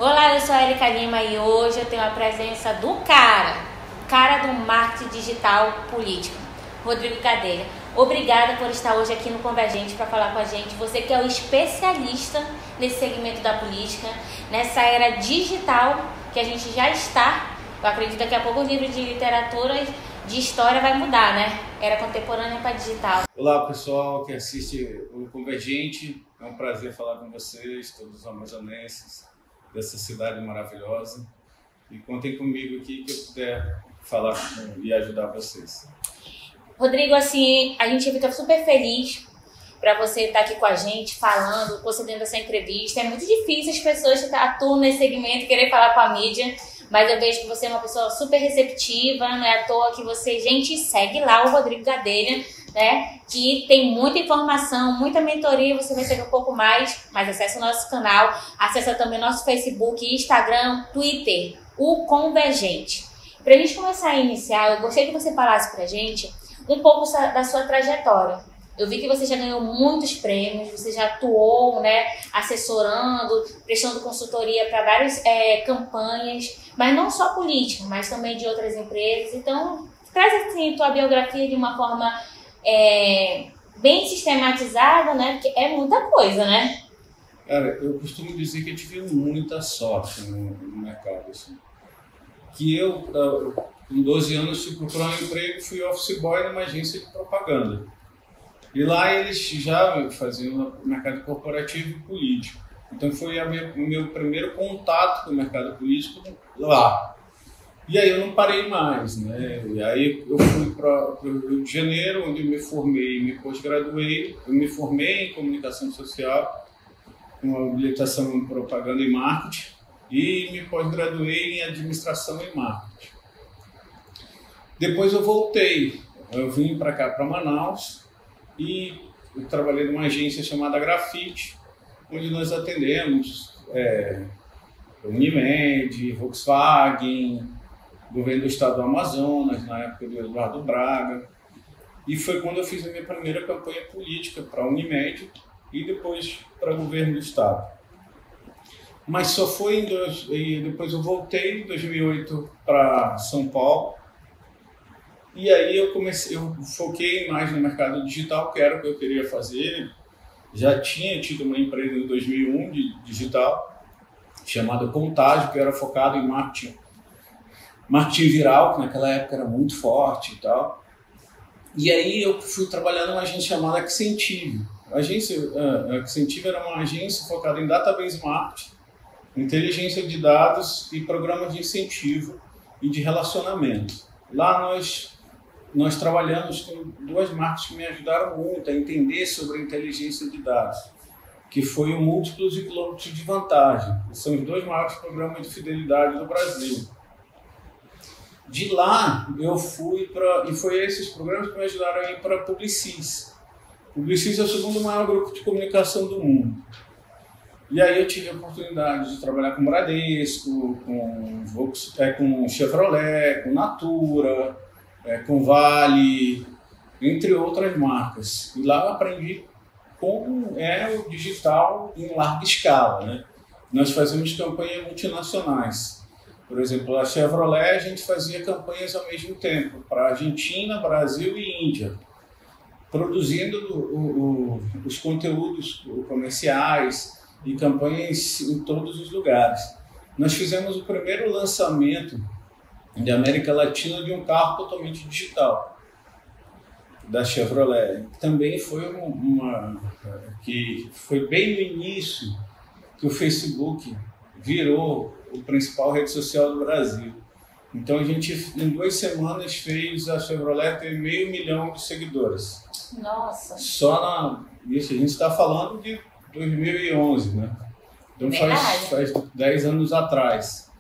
Olá, eu sou a Erika Lima e hoje eu tenho a presença do cara do marketing digital político, Rodrigo Gadelha. Obrigada por estar hoje aqui no Convergente para falar com a gente. Você que é o especialista nesse segmento da política, nessa era digital que a gente já está. Eu acredito que daqui a pouco o livro de literatura, de história vai mudar, né? Era contemporânea para digital. Olá, pessoal que assiste o Convergente. É um prazer falar com vocês, todos os amazonenses dessa cidade maravilhosa. E contem comigo aqui que eu puder falar e ajudar vocês. Rodrigo, assim, a gente fica super feliz para você estar aqui com a gente, falando, concedendo essa entrevista. É muito difícil as pessoas que atuam nesse segmento querer falar com a mídia, mas eu vejo que você é uma pessoa super receptiva, não é à toa que você, gente, segue lá o Rodrigo Gadelha, né, que tem muita informação, muita mentoria, você vai saber um pouco mais, mas acessa o nosso canal, acessa também o nosso Facebook, Instagram, Twitter, o Convergente. Para a gente começar a iniciar, eu gostaria que você falasse para a gente um pouco da sua trajetória. Eu vi que você já ganhou muitos prêmios, você já atuou, né, assessorando, prestando consultoria para várias campanhas, mas não só política, mas também de outras empresas. Então, traz assim tua biografia de uma forma bem sistematizada, né, porque é muita coisa, né? Cara, eu costumo dizer que eu tive muita sorte no mercado, assim. Que eu, com 12 anos, fui procurar um emprego, fui office boy numa agência de propaganda. E lá eles já faziam mercado corporativo e político. Então foi o meu primeiro contato com o mercado político lá. E aí eu não parei mais, né? E aí eu fui para o Rio de Janeiro, onde eu me formei e me pós-graduei. Eu me formei em comunicação social, com habilitação em propaganda e marketing, e me pós-graduei em administração e marketing. Depois eu voltei, eu vim para cá, para Manaus, e eu trabalhei numa agência chamada Grafite, onde nós atendemos Unimed, Volkswagen, governo do estado do Amazonas, na época do Eduardo Braga. E foi quando eu fiz a minha primeira campanha política para a Unimed e depois para o governo do estado. Mas só foi e depois eu voltei em 2008 para São Paulo. E aí eu foquei mais no mercado digital, que era o que eu queria fazer. Já tinha tido uma empresa em 2001 de digital, chamada Contágio, que era focado em marketing viral, que naquela época era muito forte e tal. E aí eu fui trabalhar numa agência chamada Accentive. A Accentive era uma agência focada em database marketing, inteligência de dados e programas de incentivo e de relacionamento. Lá nós trabalhamos com duas marcas que me ajudaram muito a entender sobre a inteligência de dados, que foi o Múltiplos e Quilômetros de Vantagem, que são os dois maiores programas de fidelidade do Brasil. De lá eu fui e foi esses programas que me ajudaram a ir para a Publicis. Publicis é o segundo maior grupo de comunicação do mundo. E aí eu tive a oportunidade de trabalhar com Bradesco, com Chevrolet, com Natura, com Vale, entre outras marcas. E lá eu aprendi como é o digital em larga escala, né? Nós fazemos campanhas multinacionais. Por exemplo, a Chevrolet, a gente fazia campanhas ao mesmo tempo para Argentina, Brasil e Índia, produzindo os conteúdos comerciais e campanhas em todos os lugares. Nós fizemos o primeiro lançamento da América Latina de um carro totalmente digital, da Chevrolet. Também foi que foi bem no início que o Facebook virou o principal rede social do Brasil. Então a gente, em 2 semanas, fez a Chevrolet ter 500 mil de seguidores. Nossa! Isso, a gente está falando de 2011, né? Então faz 10 anos atrás.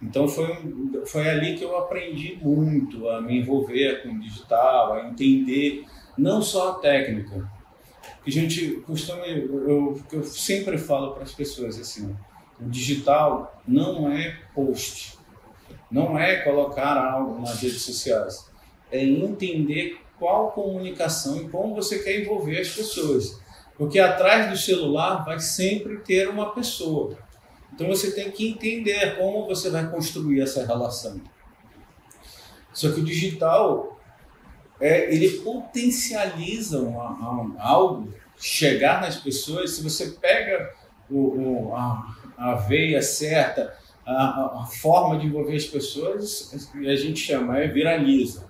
Então foi ali que eu aprendi muito a me envolver com o digital, a entender não só a técnica. Que a gente eu sempre falo para as pessoas assim, o digital não é post, não é colocar algo nas redes sociais, é entender qual comunicação e como você quer envolver as pessoas. Porque atrás do celular vai sempre ter uma pessoa. Então você tem que entender como você vai construir essa relação. Só que o digital, ele potencializa algo chegar nas pessoas. Se você pega a veia certa, a forma de envolver as pessoas, a gente chama, viraliza.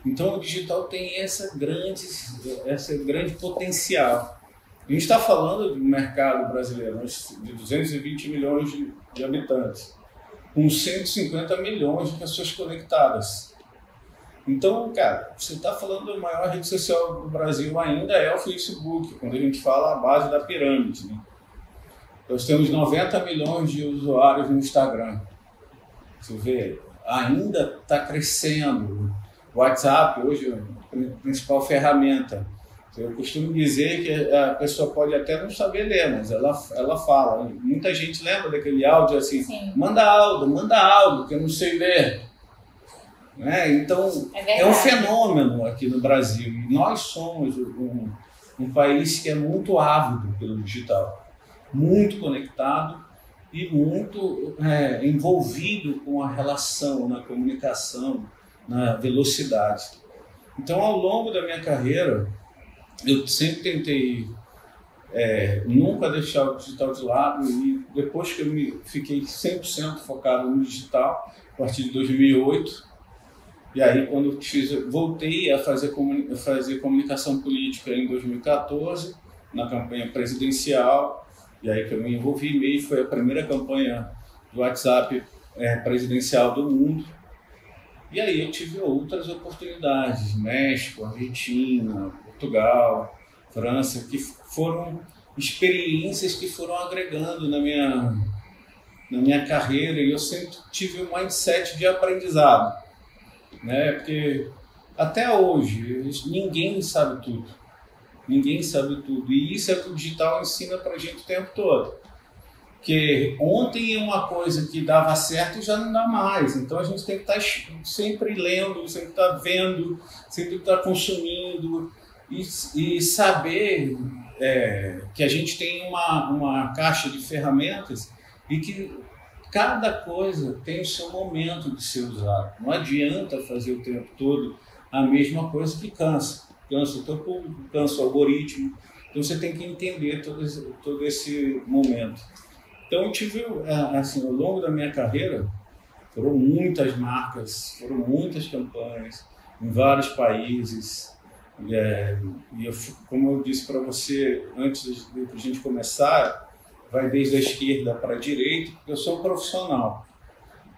Então o digital tem essa grande potencial. A gente está falando do mercado brasileiro de 220 milhões de habitantes, com 150 milhões de pessoas conectadas. Então, cara, você está falando da maior rede social do Brasil ainda é o Facebook, quando a gente fala a base da pirâmide, né? Nós temos 90 milhões de usuários no Instagram. Você vê, ainda está crescendo. O WhatsApp hoje é a principal ferramenta. Eu costumo dizer que a pessoa pode até não saber ler, mas ela fala. Muita gente lembra daquele áudio assim, Sim. manda áudio, que eu não sei ler. Né? Então, é um fenômeno aqui no Brasil. E nós somos um país que é muito ávido pelo digital, muito conectado e muito envolvido com a relação, na comunicação, na velocidade. Então, ao longo da minha carreira, eu sempre tentei nunca deixar o digital de lado, e depois que eu fiquei 100% focado no digital, a partir de 2008, e aí quando eu voltei a fazer comunicação política em 2014, na campanha presidencial, e aí que eu me envolvi mesmo, foi a primeira campanha do WhatsApp presidencial do mundo. E aí eu tive outras oportunidades, México, Argentina, Portugal, França, que foram experiências que foram agregando na minha carreira, e eu sempre tive um mindset de aprendizado, né? Porque até hoje ninguém sabe tudo, e isso é que o digital ensina para a gente o tempo todo. Porque ontem uma coisa que dava certo já não dá mais. Então a gente tem que estar sempre lendo, sempre estar vendo, sempre estar consumindo e saber que a gente tem uma caixa de ferramentas e que cada coisa tem o seu momento de ser usado. Não adianta fazer o tempo todo a mesma coisa, que cansa. Cansa o teu público, cansa o algoritmo. Então você tem que entender todo esse momento. Então eu tive, assim, ao longo da minha carreira, foram muitas marcas, foram muitas campanhas em vários países. Como eu disse para você antes de a gente começar, vai desde a esquerda para a direita, porque eu sou um profissional.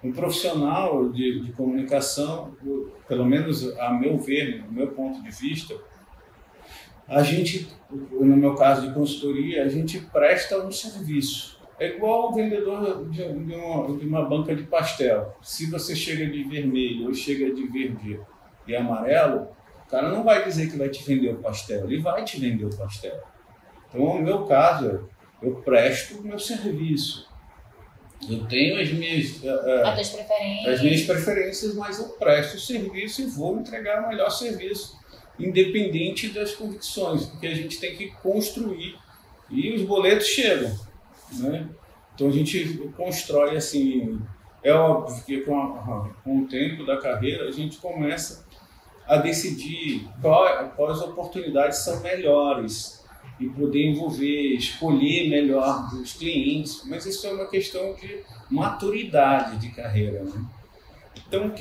Um profissional de comunicação, pelo menos a meu ver, no meu ponto de vista, a gente, no meu caso de consultoria, a gente presta um serviço. É igual o vendedor de uma banca de pastel. Se você chega de vermelho ou chega de verde e amarelo, o cara não vai dizer que vai te vender o pastel, ele vai te vender o pastel. Então, no meu caso, eu presto o meu serviço. Eu tenho as minhas preferências, mas eu presto o serviço e vou entregar o melhor serviço, independente das convicções, porque a gente tem que construir e os boletos chegam, né? Então a gente constrói assim. É óbvio que com o tempo da carreira a gente começa a decidir quais oportunidades são melhores e poder envolver, escolher melhor os clientes, mas isso é uma questão de maturidade de carreira, né? Então,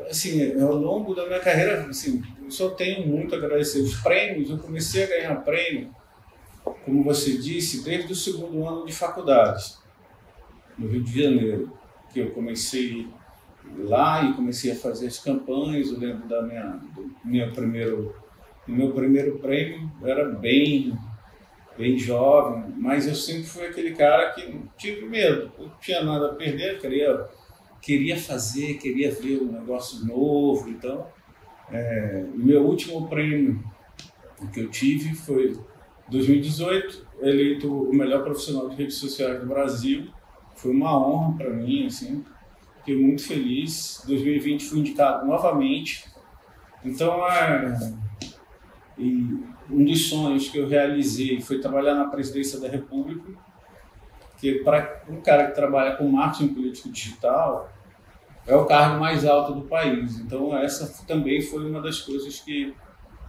assim, ao longo da minha carreira, assim, eu só tenho muito a agradecer os prêmios. Eu comecei a ganhar prêmio, como você disse, desde o segundo ano de faculdade, no Rio de Janeiro, que eu comecei lá e comecei a fazer as campanhas. Eu lembro do meu primeiro prêmio, era bem jovem, mas eu sempre fui aquele cara que não tive medo, não tinha nada a perder, queria fazer, queria ver um negócio novo. Então, o meu último prêmio que eu tive foi 2018, eleito o melhor profissional de redes sociais do Brasil. Foi uma honra para mim, assim, fiquei muito feliz. 2020 fui indicado novamente. Então, e um dos sonhos que eu realizei foi trabalhar na presidência da República. porque para um cara que trabalha com marketing político digital, é o cargo mais alto do país. Então, essa também foi uma das coisas que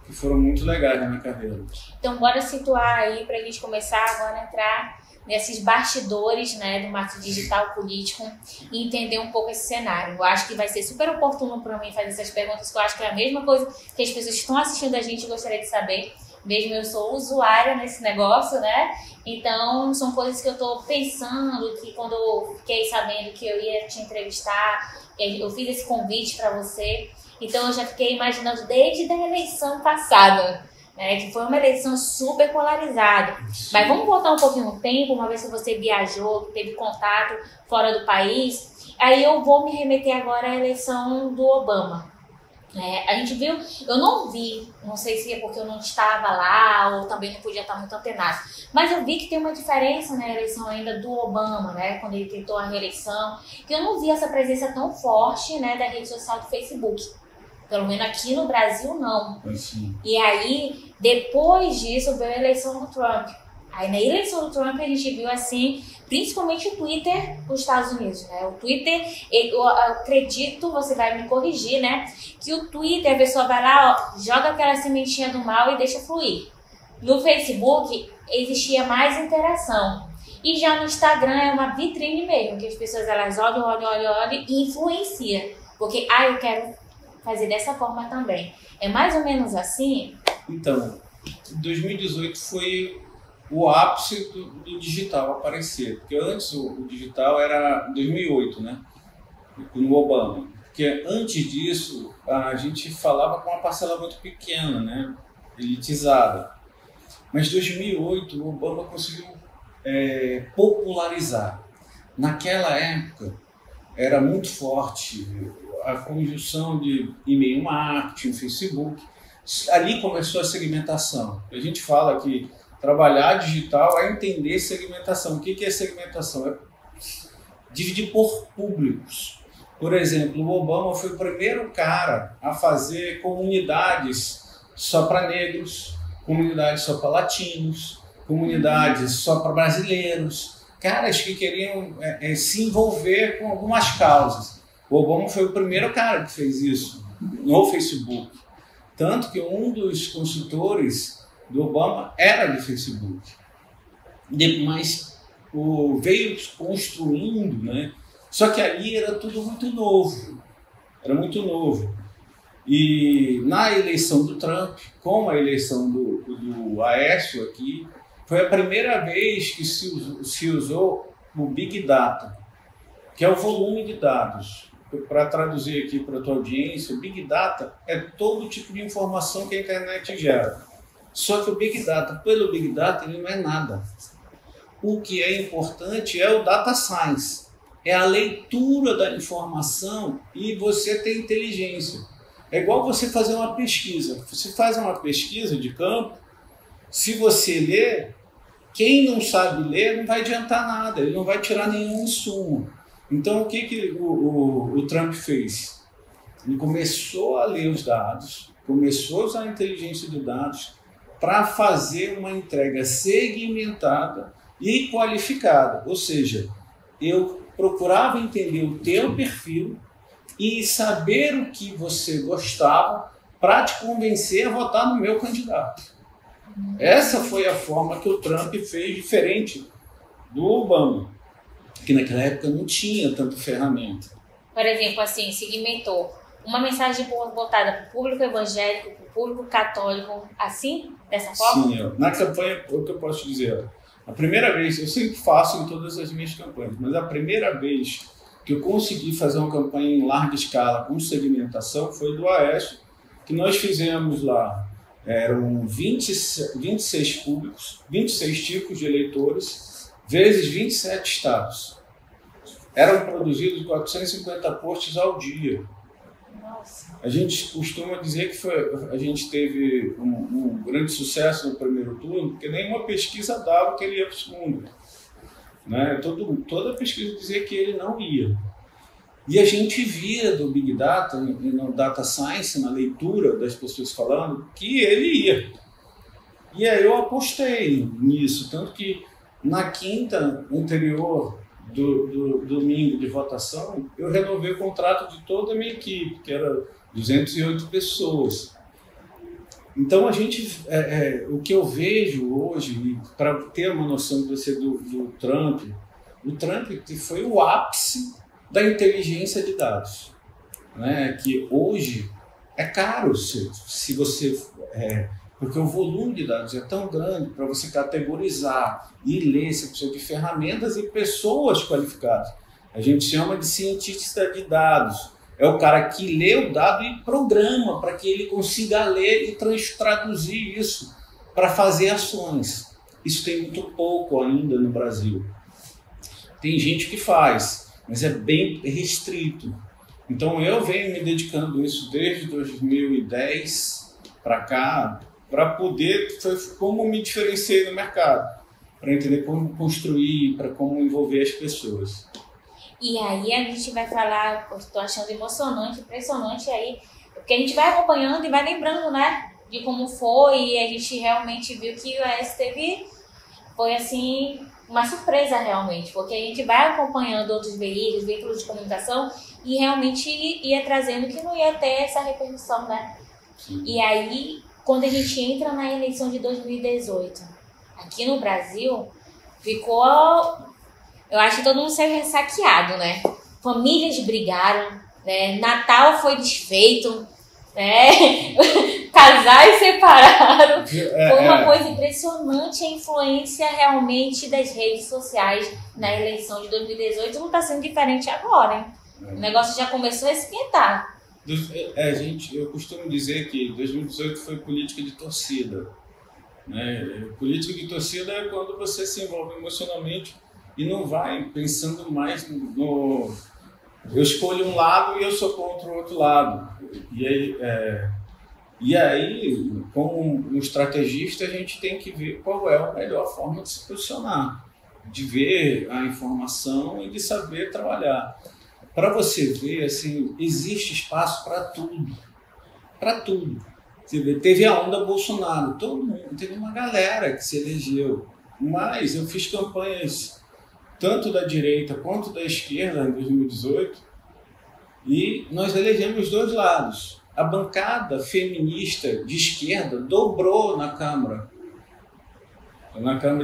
foram muito legais na minha carreira. Então, bora situar aí para a gente começar agora a entrar nesses bastidores, né, do marketing digital político e entender um pouco esse cenário. Eu acho que vai ser super oportuno para mim fazer essas perguntas, que eu acho que é a mesma coisa que as pessoas que estão assistindo a gente gostariam de saber. Mesmo eu sou usuária nesse negócio, né? Então, são coisas que eu estou pensando, que quando eu fiquei sabendo que eu ia te entrevistar, eu fiz esse convite para você. Então, eu já fiquei imaginando desde a eleição passada, né, que foi uma eleição super polarizada. Sim. Mas vamos voltar um pouquinho no tempo, uma vez que você viajou, que teve contato fora do país. Aí eu vou me remeter agora à eleição do Obama. A gente viu, eu não vi, não sei se é porque eu não estava lá ou também não podia estar muito antenado, mas eu vi que tem uma diferença na eleição ainda do Obama, né, quando ele tentou a reeleição, que eu não vi essa presença tão forte, né, da rede social do Facebook. Pelo menos aqui no Brasil, não. Sim. E aí, depois disso, veio a eleição do Trump. Aí, na eleição do Trump, a gente viu, assim, principalmente o Twitter dos Estados Unidos, né? O Twitter, eu acredito, você vai me corrigir, né? Que o Twitter, a pessoa vai lá, ó, joga aquela sementinha do mal e deixa fluir. No Facebook, existia mais interação. E já no Instagram é uma vitrine mesmo, que as pessoas, elas olham e influenciam. Porque, eu quero fazer dessa forma também. É mais ou menos assim? Então, 2018 foi o ápice do digital aparecer. Porque antes o digital era 2008, né? No Obama. Porque antes disso, a gente falava com uma parcela muito pequena, né? Elitizada. Mas 2008, o Obama conseguiu popularizar. Naquela época, era muito forte a conjunção de e-mail marketing, Facebook. Ali começou a segmentação. A gente fala que trabalhar digital é entender segmentação. O que é segmentação? É dividir por públicos. Por exemplo, o Obama foi o primeiro cara a fazer comunidades só para negros, comunidades só para latinos, comunidades só para brasileiros, caras que queriam se envolver com algumas causas. O Obama foi o primeiro cara que fez isso no Facebook. Tanto que um dos consultores do Obama era do Facebook. Mas veio construindo, né? Só que ali era tudo muito novo. Era muito novo. E na eleição do Trump, como a eleição do Aécio aqui, foi a primeira vez que se usou o Big Data, que é o volume de dados. Para traduzir aqui para a tua audiência, o Big Data é todo tipo de informação que a internet gera. Só que o Big Data, pelo Big Data, ele não é nada. O que é importante é o Data Science. É a leitura da informação e você ter inteligência. É igual você fazer uma pesquisa. Você faz uma pesquisa de campo, se você ler, quem não sabe ler não vai adiantar nada, ele não vai tirar nenhum insumo. Então, o que o Trump fez? Ele começou a ler os dados, começou a usar a inteligência de dados para fazer uma entrega segmentada e qualificada. Ou seja, eu procurava entender o teu perfil e saber o que você gostava para te convencer a votar no meu candidato. Essa foi a forma que o Trump fez, diferente do Obama, que naquela época não tinha tanta ferramenta. Por exemplo, assim, segmentou uma mensagem voltada para o público evangélico, para o público católico, assim, dessa forma? Sim, na campanha, o que eu posso dizer, a primeira vez, eu sempre faço em todas as minhas campanhas, mas a primeira vez que eu consegui fazer uma campanha em larga escala com segmentação foi do Aécio, que nós fizemos lá. Eram 26 públicos, 26 tipos de eleitores, vezes 27 estados. Eram produzidos 450 posts ao dia. Nossa. A gente costuma dizer que a gente teve um grande sucesso no primeiro turno, porque nenhuma pesquisa dava que ele ia para o segundo. Né? Toda pesquisa dizia que ele não ia. E a gente via do Big Data, no Data Science, na leitura das pessoas falando, que ele ia. E aí eu apostei nisso, tanto que Na quinta anterior do domingo de votação, eu renovei o contrato de toda a minha equipe, que era 208 pessoas. Então, o que eu vejo hoje, para ter uma noção do Trump, o Trump foi o ápice da inteligência de dados, né? Que hoje é caro se você... porque o volume de dados é tão grande para você categorizar e ler, você precisa de ferramentas e pessoas qualificadas. A gente chama de cientista de dados. É o cara que lê o dado e programa para que ele consiga ler e traduzir isso para fazer ações. Isso tem muito pouco ainda no Brasil. Tem gente que faz, mas é bem restrito. Então eu venho me dedicando a isso desde 2010 para cá, para poder, foi como me diferenciei no mercado, para entender como construir, para como envolver as pessoas. E aí a gente vai falar, eu estou achando emocionante, impressionante aí, porque a gente vai acompanhando e vai lembrando, né, de como foi, e a gente realmente viu que o STV foi assim, uma surpresa realmente, porque a gente vai acompanhando outros veículos de comunicação, e realmente ia trazendo que não ia ter essa repercussão, né? Sim. E aí, quando a gente entra na eleição de 2018, aqui no Brasil, ficou... Eu acho que todo mundo saiu ressaqueado, né? Famílias brigaram, né? Natal foi desfeito, né? Casais separaram. Foi uma coisa impressionante a influência realmente das redes sociais na eleição de 2018. Não está sendo diferente agora, hein? O negócio já começou a esquentar. Eu costumo dizer que 2018 foi política de torcida, né? Política de torcida é quando você se envolve emocionalmente e não vai pensando mais no... Eu escolho um lado e eu sou contra o outro lado. E aí, como um estrategista, a gente tem que ver qual é a melhor forma de se posicionar, de ver a informação e de saber trabalhar. Para você ver, assim, existe espaço para tudo. Para tudo. Você vê, teve a onda Bolsonaro, todo mundo, teve uma galera que se elegeu. Mas eu fiz campanhas tanto da direita quanto da esquerda em 2018 e nós elegemos os dois lados. A bancada feminista de esquerda dobrou na Câmara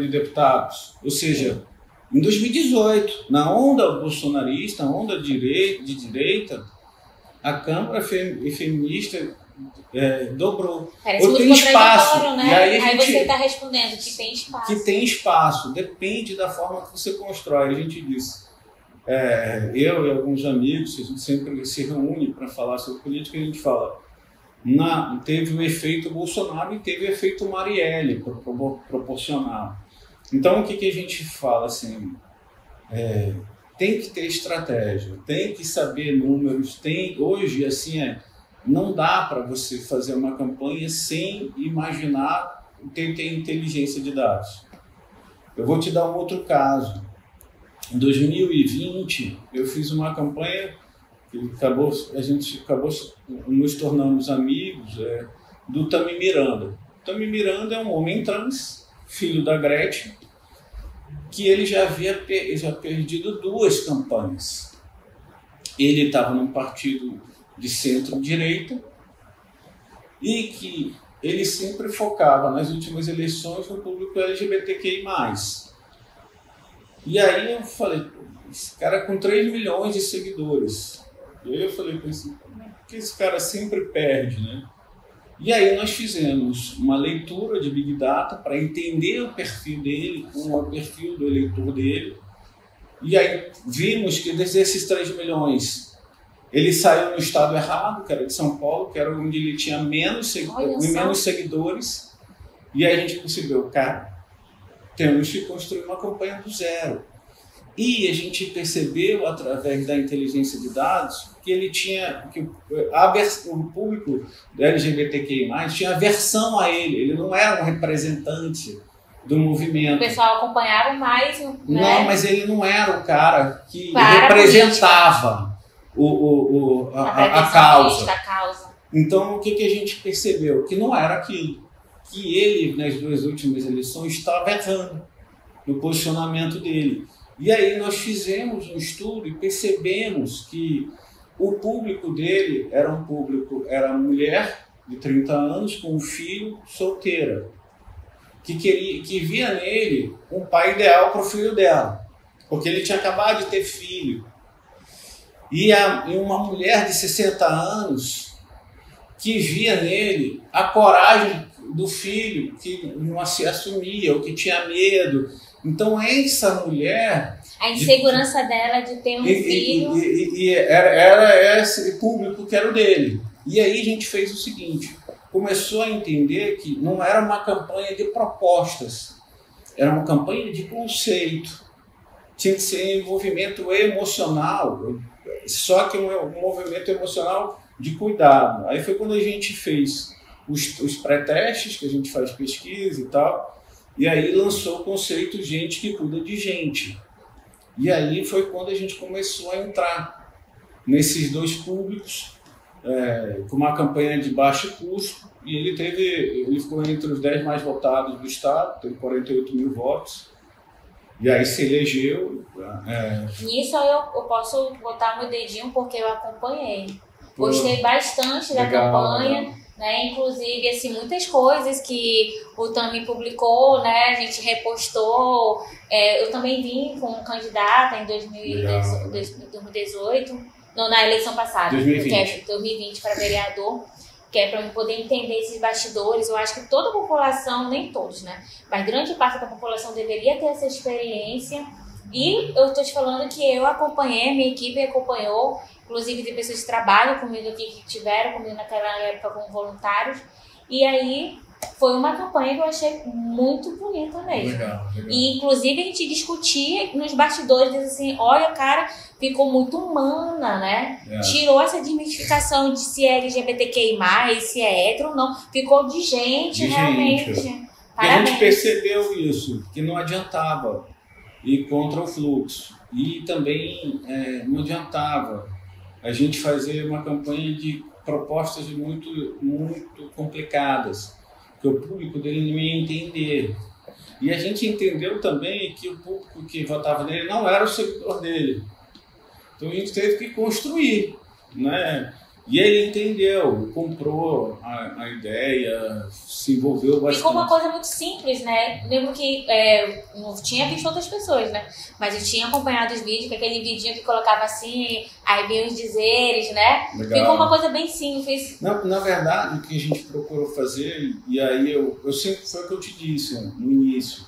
de Deputados. Ou seja, em 2018, na onda bolsonarista, a onda de direita, a Câmara feminista dobrou. Parece muito contraditório, né? E aí você está respondendo que tem espaço. Que tem espaço, depende da forma que você constrói. A gente disse, eu e alguns amigos, a gente sempre se reúne para falar sobre política, a gente fala, teve o efeito Bolsonaro e teve o efeito Marielle, proporcional. Então, o que a gente fala assim, tem que ter estratégia, tem que saber números, hoje, assim, não dá para você fazer uma campanha sem imaginar ter inteligência de dados. Eu vou te dar um outro caso. Em 2020, eu fiz uma campanha que a gente acabou nos tornando amigos do Tami Miranda. O Tami Miranda é um homem trans, filho da Gretchen, que ele já havia perdido 2 campanhas. Ele estava num partido de centro-direita e que ele sempre focava nas últimas eleições no público LGBTQI+. E aí eu falei, esse cara com 3 milhões de seguidores. E aí eu falei assim, por que esse cara sempre perde, né? E aí nós fizemos uma leitura de Big Data para entender o perfil dele, com o perfil do eleitor dele. E aí vimos que desses 3 milhões, ele saiu no estado errado, que era de São Paulo, que era onde ele tinha menos seguidores. E aí a gente percebeu, cara, temos que construir uma campanha do zero. E a gente percebeu, através da inteligência de dados, que ele tinha, o público do LGBTQI+, tinha aversão a ele não era um representante do movimento. O pessoal acompanhava mais, né? Não, mas ele não era o cara que representava a causa. Então, o que a gente percebeu? Que não era aquilo. Que ele, nas 2 últimas eleições, estava errando. no posicionamento dele. E aí nós fizemos um estudo e percebemos que o público dele era era mulher de 30 anos com um filho, solteira, que via nele um pai ideal para o filho dela, porque ele tinha acabado de ter filho. E uma mulher de 60 anos que via nele a coragem do filho, que não se assumia, ou que tinha medo. Então, essa mulher... A insegurança dela de ter um filho... E era esse público que era o dele. E aí a gente fez o seguinte, começou a entender que não era uma campanha de propostas, era uma campanha de conceito. Tinha que ser envolvimento emocional, só que um movimento emocional de cuidado. Aí foi quando a gente fez os pré-testes, que a gente faz pesquisa e tal, e aí lançou o conceito gente que cuida de gente. E aí foi quando a gente começou a entrar nesses dois públicos, com uma campanha de baixo custo, e ele ficou entre os 10 mais votados do estado, teve 48 mil votos, e aí se elegeu. Nisso eu posso botar meu dedinho porque eu acompanhei. Gostei bastante da campanha, né? Inclusive, assim, muitas coisas que o Tami publicou, né? A gente repostou. Eu também vim como candidata em 2018, não, na eleição passada, 2020 para vereador, que é para eu poder entender esses bastidores. Eu acho que toda a população, nem todos, né? Mas grande parte da população deveria ter essa experiência. E eu estou te falando que eu acompanhei, minha equipe acompanhou, inclusive de pessoas que trabalham comigo aqui, que tiveram comigo naquela época como voluntários. E aí foi uma campanha que eu achei muito bonita mesmo. Legal. E inclusive a gente discutia nos bastidores, assim, olha, cara, ficou muito humana, né? Tirou essa desmistificação de se é LGBTQI+, se é hétero ou não. Ficou de gente, realmente. E a gente percebeu isso, que não adiantava ir contra o fluxo. E também não adiantava a gente fazer uma campanha de propostas muito, muito complicadas, que o público dele não ia entender. E a gente entendeu também que o público que votava nele não era o seguidor dele. Então a gente teve que construir, né? E ele entendeu, comprou a ideia, se envolveu bastante. Ficou uma coisa muito simples, né? Lembro que não tinha visto outras pessoas, né? Mas eu tinha acompanhado os vídeos, com aquele vidinho que colocava assim, aí vinha os dizeres, né? Legal. Ficou uma coisa bem simples. Na verdade, o que a gente procurou fazer, e aí eu sempre, foi o que eu te disse no início,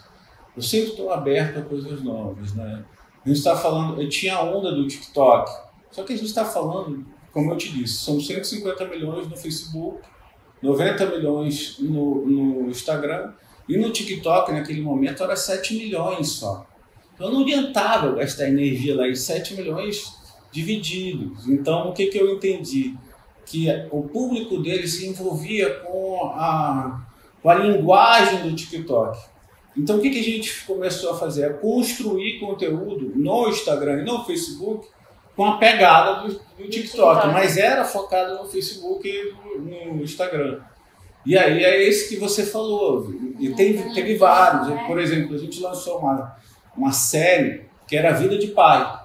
eu sempre estou aberto a coisas novas, né? A gente está falando, eu tinha a onda do TikTok, só que a gente está falando, como eu te disse, são 150 milhões no Facebook, 90 milhões no Instagram, e no TikTok, naquele momento, era 7 milhões só. Então não adiantava eu gastar energia lá em 7 milhões divididos. Então o que eu entendi? Que o público dele se envolvia com a linguagem do TikTok. Então o que a gente começou a fazer? É construir conteúdo no Instagram e no Facebook com a pegada do TikTok, mas era focado no Facebook e no Instagram. E aí é esse que você falou. E teve vários. Por exemplo, a gente lançou uma série que era a Vida de Pai,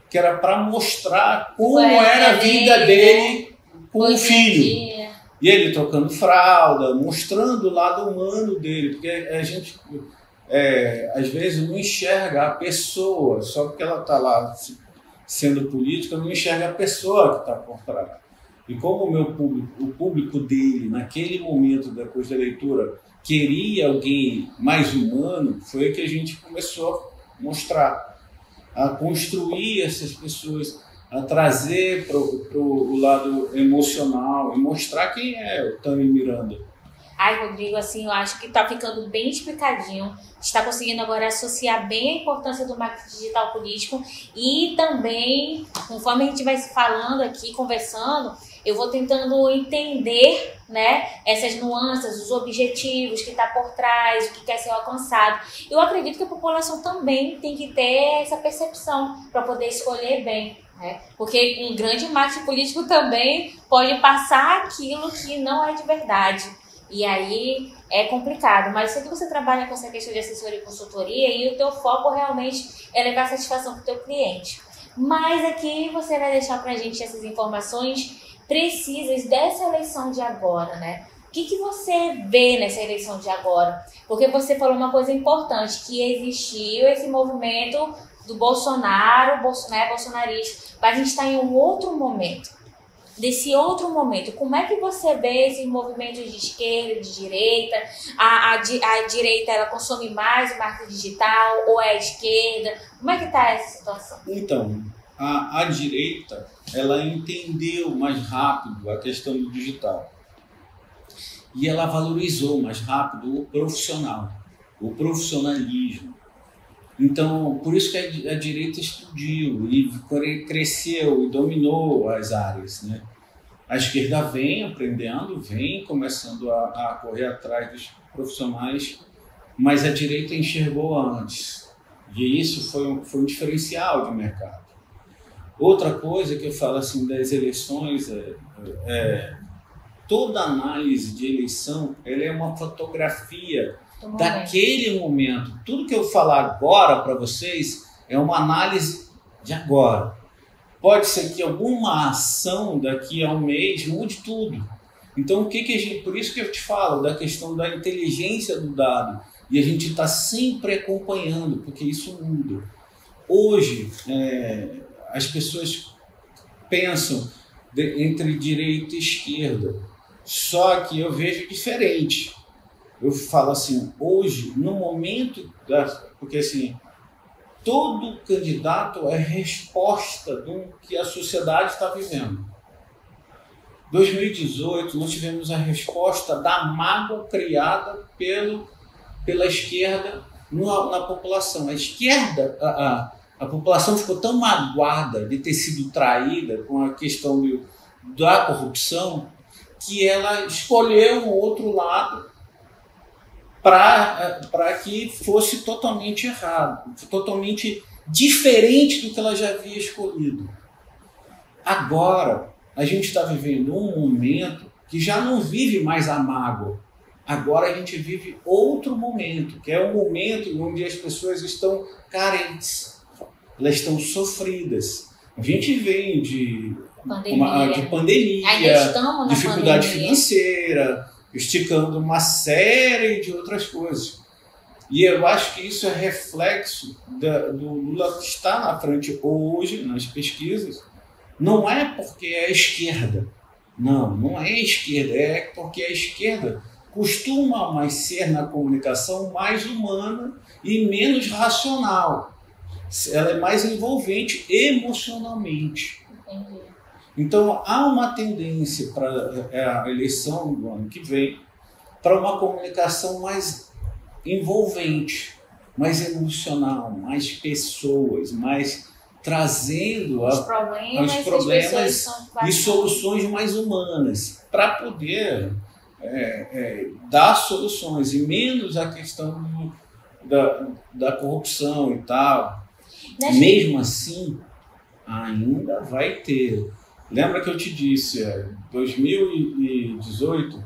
que era para mostrar como era a vida dele com o filho. E ele trocando fralda, mostrando o lado humano dele, porque a gente às vezes não enxerga a pessoa, só porque ela está lá sendo política, não enxerga a pessoa que está por trás. E como o público dele, naquele momento, depois da leitura, queria alguém mais humano, foi que a gente começou a mostrar, a construir essas pessoas, a trazer para o lado emocional e mostrar quem é o Tami Miranda. Ai, Rodrigo, assim, eu acho que está ficando bem explicadinho. Está conseguindo agora associar bem a importância do marketing digital político e também, conforme a gente vai se falando aqui, conversando, eu vou tentando entender, né, essas nuances, os objetivos que está por trás, o que quer ser alcançado. Eu acredito que a população também tem que ter essa percepção para poder escolher bem, né? Porque um grande marketing político também pode passar aquilo que não é de verdade. E aí é complicado, mas sei que você trabalha com essa questão de assessoria e consultoria e o teu foco realmente é levar satisfação para o teu cliente. Mas aqui você vai deixar para a gente essas informações precisas dessa eleição de agora, né? O que você vê nessa eleição de agora? Porque você falou uma coisa importante, que existiu esse movimento do Bolsonaro, bolsonarista, mas a gente está em um outro momento. Desse outro momento, como é que você vê esses movimentos de esquerda, de direita? A direita, ela consome mais o marketing digital ou é a esquerda? Como é que está essa situação? Então, a direita, ela entendeu mais rápido a questão do digital. E ela valorizou mais rápido o profissional, o profissionalismo. Então, por isso que a direita explodiu e cresceu e dominou as áreas, né? A esquerda vem aprendendo, vem começando a correr atrás dos profissionais, mas a direita enxergou antes. E isso foi um diferencial de mercado. Outra coisa que eu falo assim das eleições toda análise de eleição ela é uma fotografia daquele momento. Tudo que eu falar agora para vocês é uma análise de agora. Pode ser que alguma ação daqui a um mês mude tudo. Então, por isso que eu te falo da questão da inteligência do dado. E a gente está sempre acompanhando, porque isso muda. Hoje, as pessoas pensam entre direita e esquerda. Só que eu vejo diferente. Eu falo assim, hoje, no momento porque assim, todo candidato é resposta do que a sociedade está vivendo. 2018, nós tivemos a resposta da mágoa criada pela esquerda na população. A esquerda, a população ficou tão magoada de ter sido traída com a questão da corrupção que ela escolheu um outro lado para que fosse totalmente errado, totalmente diferente do que ela já havia escolhido. Agora, a gente está vivendo um momento que já não vive mais a mágoa. Agora a gente vive outro momento, que é um momento onde as pessoas estão carentes, elas estão sofridas. A gente vem de pandemia, dificuldade financeira, esticando uma série de outras coisas. E eu acho que isso é reflexo do Lula que está na frente hoje, nas pesquisas. Não é porque é a esquerda. Não é a esquerda. É porque a esquerda costuma mais ser na comunicação mais humana e menos racional. Ela é mais envolvente emocionalmente. Entendi. Então, há uma tendência para a eleição do ano que vem para uma comunicação mais envolvente, mais emocional, mais pessoas, mais trazendo os problemas e soluções mais humanas para poder dar soluções e menos a questão da corrupção e tal. Mesmo assim, ainda vai ter. Lembra que eu te disse, 2018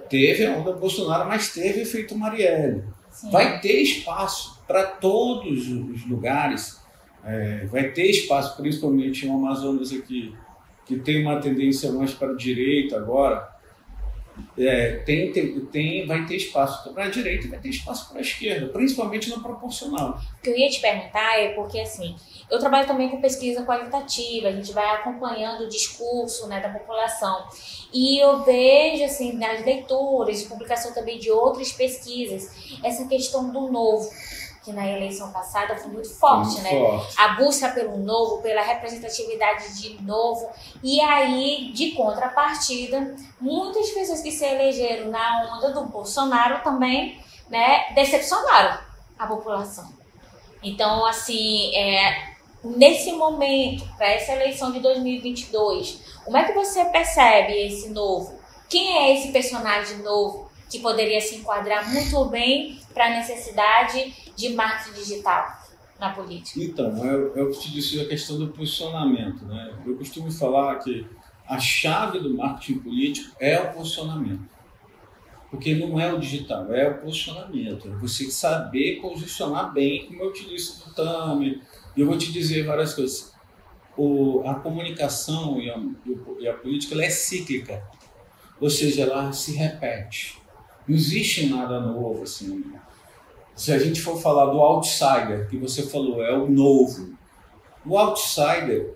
teve a onda Bolsonaro, mas teve efeito Marielle. Sim. Vai ter espaço para todos os lugares, vai ter espaço, principalmente no Amazonas aqui, que tem uma tendência mais para a direita agora. Vai ter espaço para a direita e vai ter espaço para a esquerda, principalmente no proporcional. O que eu ia te perguntar é porque, assim, eu trabalho também com pesquisa qualitativa, a gente vai acompanhando o discurso, né, da população. E eu vejo, assim, nas leituras, de publicação também de outras pesquisas, essa questão do novo, que na eleição passada foi muito forte, né? A busca pelo novo, pela representatividade de novo. E aí, de contrapartida, muitas pessoas que se elegeram na onda do Bolsonaro também, né, decepcionaram a população. Então, assim, nesse momento, para essa eleição de 2022, como é que você percebe esse novo? Quem é esse personagem novo que poderia se enquadrar muito bem para a necessidade de marketing digital na política? Então, eu te disse a questão do posicionamento, né? Eu costumo falar que a chave do marketing político é o posicionamento. Porque não é o digital, é o posicionamento. É você saber posicionar bem, como eu te disse do Tami. E eu vou te dizer várias coisas. A comunicação e a política, ela é cíclica. Ou seja, ela se repete. Não existe nada novo, assim. Se a gente for falar do outsider, que você falou, é o novo. O outsider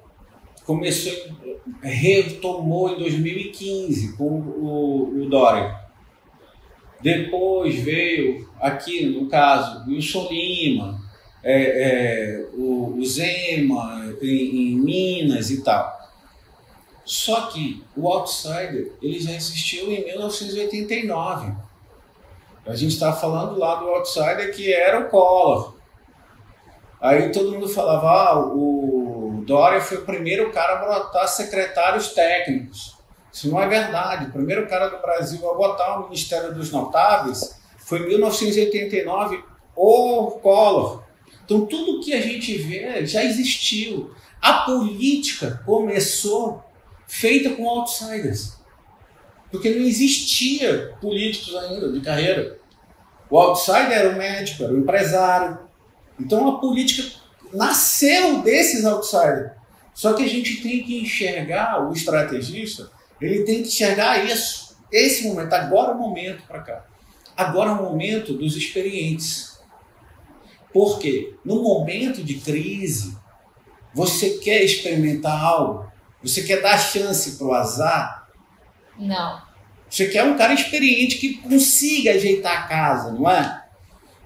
retomou em 2015 com o Dória. Depois veio aqui, no caso, o Wilson Lima, o Zema em Minas e tal. Só que o outsider ele já existiu em 1989. A gente está falando lá do outsider que era o Collor. Aí todo mundo falava, o Dória foi o primeiro cara a botar secretários técnicos. Isso não é verdade. O primeiro cara do Brasil a botar o Ministério dos Notáveis foi em 1989, o Collor. Então tudo que a gente vê já existiu. A política começou feita com outsiders. Porque não existia políticos ainda de carreira. O outsider era o médico, era o empresário. Então a política nasceu desses outsiders. Só que a gente tem que enxergar, o estrategista, ele tem que enxergar isso. Esse momento, agora é o momento para cá. Agora é o momento dos experientes. Por quê? No momento de crise, você quer experimentar algo? Você quer dar chance para o azar? Não. Você quer um cara experiente que consiga ajeitar a casa, não é?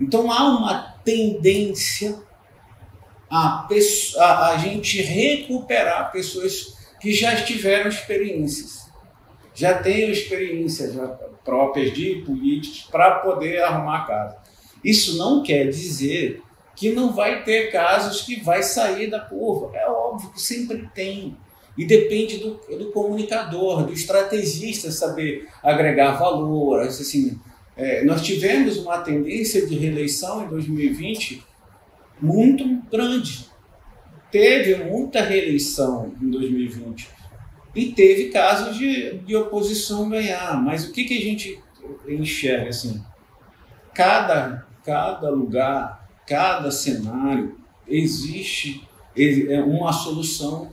Então há uma tendência a gente recuperar pessoas que já tiveram experiências, já têm experiências próprias de políticos para poder arrumar a casa. Isso não quer dizer que não vai ter casos que vai sair da curva. É óbvio que sempre tem. E depende do comunicador, do estrategista saber agregar valor. Assim, nós tivemos uma tendência de reeleição em 2020 muito grande. Teve muita reeleição em 2020 e teve casos de oposição ganhar. Mas o que a gente enxerga? Assim, cada lugar, cada cenário, existe uma solução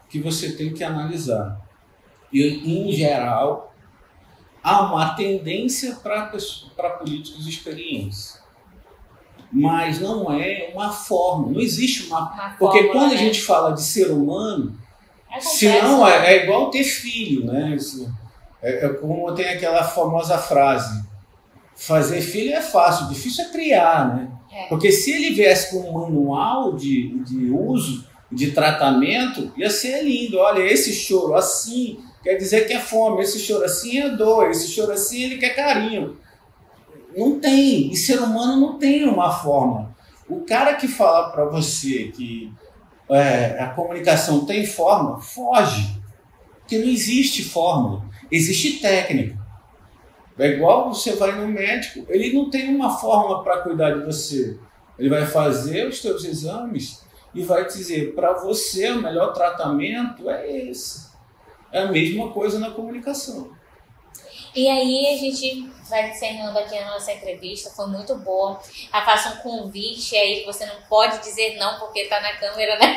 que você tem que analisar. E, em geral, há uma tendência para políticos experientes. Mas não é uma forma, não existe uma porque fórmula, quando a gente fala de ser humano, senão é igual ter filho, né? Como tem aquela famosa frase, fazer filho é fácil, difícil é criar, né? Porque se ele viesse com um manual de uso, de tratamento, ia ser lindo. Olha, esse choro assim quer dizer que é fome, esse choro assim é dor, esse choro assim ele quer carinho. Não tem, e ser humano não tem uma forma. O cara que fala para você que a comunicação tem forma, foge. Porque não existe fórmula, existe técnica. É igual você vai no médico, ele não tem uma forma para cuidar de você. Ele vai fazer os seus exames e vai dizer, para você o melhor tratamento é esse. É a mesma coisa na comunicação. E aí a gente vai encerrando aqui a nossa entrevista, foi muito boa. Eu faço um convite aí que você não pode dizer não, porque está na câmera, né?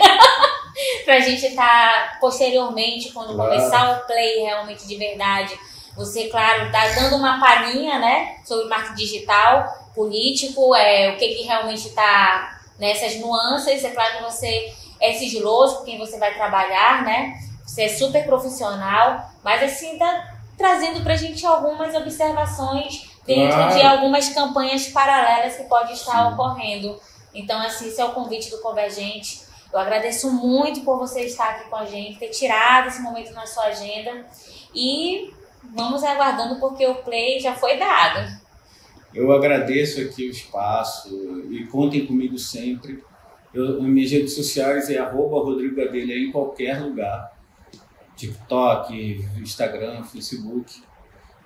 Pra gente estar posteriormente, quando começar o play realmente de verdade, você, claro, tá dando uma palhinha, né, sobre marketing digital, político, o que realmente está nessas nuances. É claro que você é sigiloso com quem você vai trabalhar, né? Você é super profissional, mas assim, tá trazendo pra gente algumas observações dentro de algumas campanhas paralelas que podem estar ocorrendo. Então, assim, esse é o convite do Convergente. Eu agradeço muito por você estar aqui com a gente, ter tirado esse momento na sua agenda e vamos aguardando porque o play já foi dado. Eu agradeço aqui o espaço e contem comigo sempre. Nas minhas redes sociais é @Rodrigo Gadelha em qualquer lugar. TikTok, Instagram, Facebook.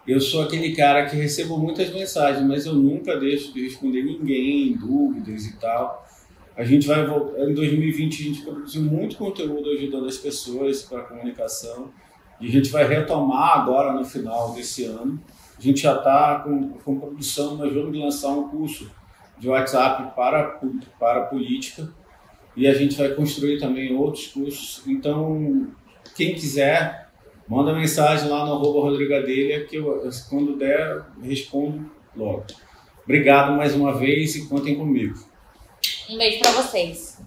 Eu sou aquele cara que recebo muitas mensagens, mas eu nunca deixo de responder ninguém, dúvidas e tal. A gente vai voltar, em 2020 a gente produziu muito conteúdo ajudando as pessoas para a comunicação e a gente vai retomar agora no final desse ano. A gente já está com produção, nós vamos lançar um curso de WhatsApp para política e a gente vai construir também outros cursos. Então, quem quiser, manda mensagem lá no @rodrigadelha que eu, quando der, respondo logo. Obrigado mais uma vez e contem comigo. Um beijo para vocês.